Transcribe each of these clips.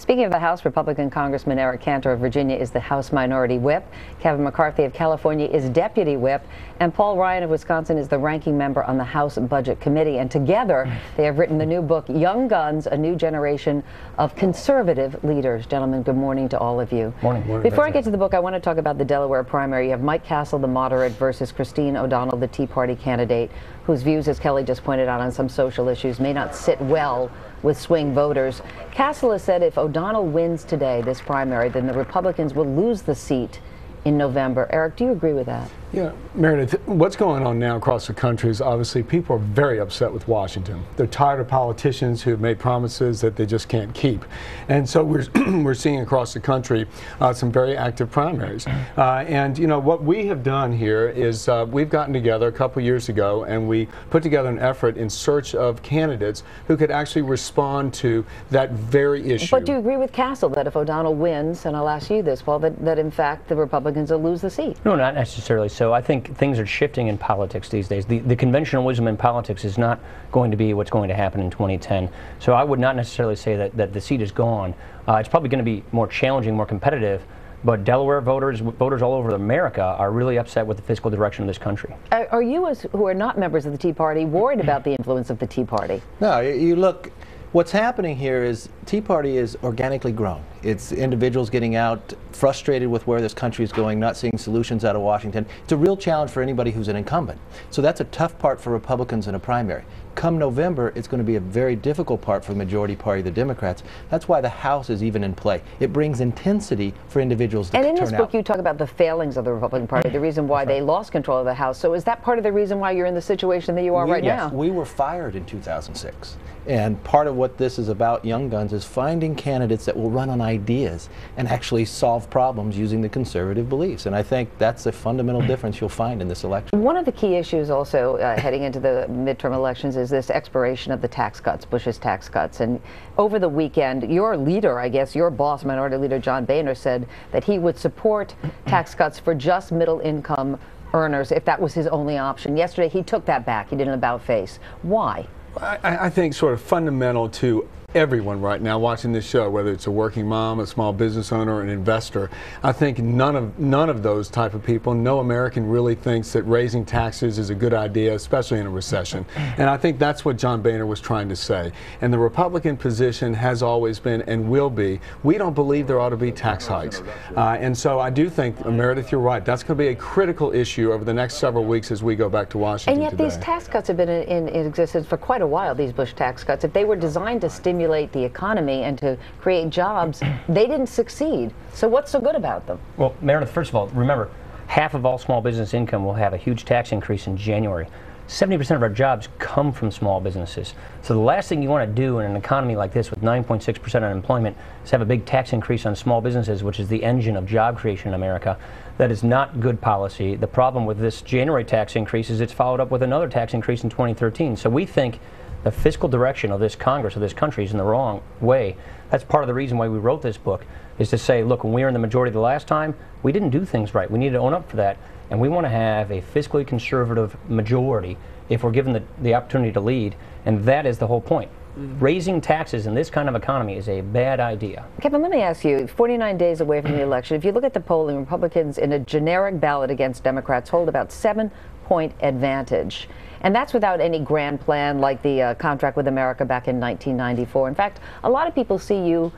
Speaking of the House, Republican Congressman Eric Cantor of Virginia is the House Minority Whip. Kevin McCarthy of California is Deputy Whip. And Paul Ryan of Wisconsin is the ranking member on the House Budget Committee. And together, they have written the new book, Young Guns, A New Generation of Conservative Leaders. Gentlemen, good morning to all of you. Morning. Before I get to the book, I want to talk about the Delaware primary. You have Mike Castle, the moderate, versus Christine O'Donnell, the Tea Party candidate, whose views, as Kelly just pointed out, on some social issues may not sit well with swing voters. Castle has said if O'Donnell wins today, this primary, then the Republicans will lose the seat in November. Eric, do you agree with that? Yeah, Meredith, what's going on now across the country is obviously people are very upset with Washington. They're tired of politicians who have made promises that they just can't keep. And so we're seeing across the country some very active primaries. And you know, what we have done here is we've gotten together a couple years ago and we put together an effort in search of candidates who could actually respond to that very issue. But do you agree with Castle that if O'Donnell wins, and I'll ask you this, Paul, that in fact the Republicans will lose the seat? No, not necessarily. So I think things are shifting in politics these days. The conventional wisdom in politics is not going to be what's going to happen in 2010. So I would not necessarily say that the seat is gone. It's probably going to be more challenging, more competitive, but Delaware voters all over America are really upset with the fiscal direction of this country. Are you, who are not members of the Tea Party, worried about the influence of the Tea Party? No, you look, what's happening here is Tea Party is organically grown. It's individuals getting out, frustrated with where this country is going, not seeing solutions out of Washington. It's a real challenge for anybody who's an incumbent. So that's a tough part for Republicans in a primary. Come November, it's going to be a very difficult part for the majority party, the Democrats. That's why the House is even in play. It brings intensity for individuals to turn out. And in this book, you talk about the failings of the Republican Party, the reason why they lost control of the House. So is that part of the reason why you're in the situation that you are right now? Yes, we were fired in 2006. And part of what this is about, Young Guns, is finding candidates that will run on ideas and actually solve problems using the conservative beliefs. And I think that's a fundamental difference you'll find in this election. One of the key issues also heading into the midterm elections is this expiration of the tax cuts, Bush's tax cuts. And over the weekend, your leader, I guess, your boss, Minority Leader John Boehner, said that he would support tax cuts for just middle income earners if that was his only option. Yesterday, he took that back. He did an about face. Why? I think sort of fundamental to everyone right now watching this show, whether it's a working mom, a small business owner, an investor, I think none of those type of people, no American really thinks that raising taxes is a good idea, especially in a recession. And I think that's what John Boehner was trying to say. And the Republican position has always been and will be, we don't believe there ought to be tax hikes. And so I do think, Meredith, you're right, that's going to be a critical issue over the next several weeks as we go back to Washington. And yet these tax cuts have been in existence for quite a while, these Bush tax cuts. If they were designed to stimulate the economy and to create jobs, they didn't succeed. So what's so good about them? Well, Meredith, first of all, remember, half of all small business income will have a huge tax increase in January. 70% of our jobs come from small businesses. So the last thing you want to do in an economy like this with 9.6% unemployment is have a big tax increase on small businesses, which is the engine of job creation in America. That is not good policy. The problem with this January tax increase is it's followed up with another tax increase in 2013. So we think the fiscal direction of this Congress, of this country, is in the wrong way. That's part of the reason why we wrote this book, is to say, look, when we were in the majority the last time, we didn't do things right. We need to own up for that, and we want to have a fiscally conservative majority if we're given the opportunity to lead, and that is the whole point. Raising taxes in this kind of economy is a bad idea. Kevin, let me ask you, 49 days away from the election, if you look at the polling, Republicans in a generic ballot against Democrats hold about 7-point advantage. And that's without any grand plan like the contract with America back in 1994. In fact, a lot of people continue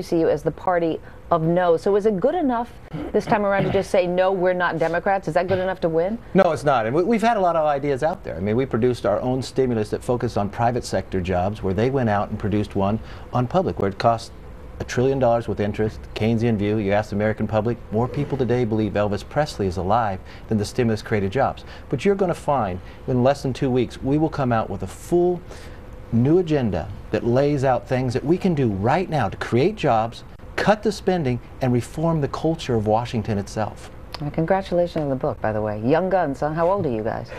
to see you as the party of no. So is it good enough this time around to just say, no, we're not Democrats? Is that good enough to win? No, it's not. And we've had a lot of ideas out there. I mean, we produced our own stimulus that focused on private sector jobs, where they went out and produced one on public, where it cost $1 trillion with interest, Keynesian view. You ask the American public, more people today believe Elvis Presley is alive than the stimulus created jobs. But you're going to find in less than 2 weeks, we will come out with a full new agenda that lays out things that we can do right now to create jobs, cut the spending, and reform the culture of Washington itself. Well, congratulations on the book, by the way. Young Guns, huh? How old are you guys?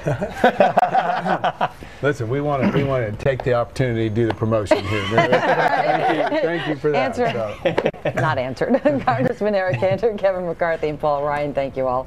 Listen, we want to take the opportunity to do the promotion here. Thank you for that. Not answered. Congressman Eric Cantor, Kevin McCarthy, and Paul Ryan, thank you all.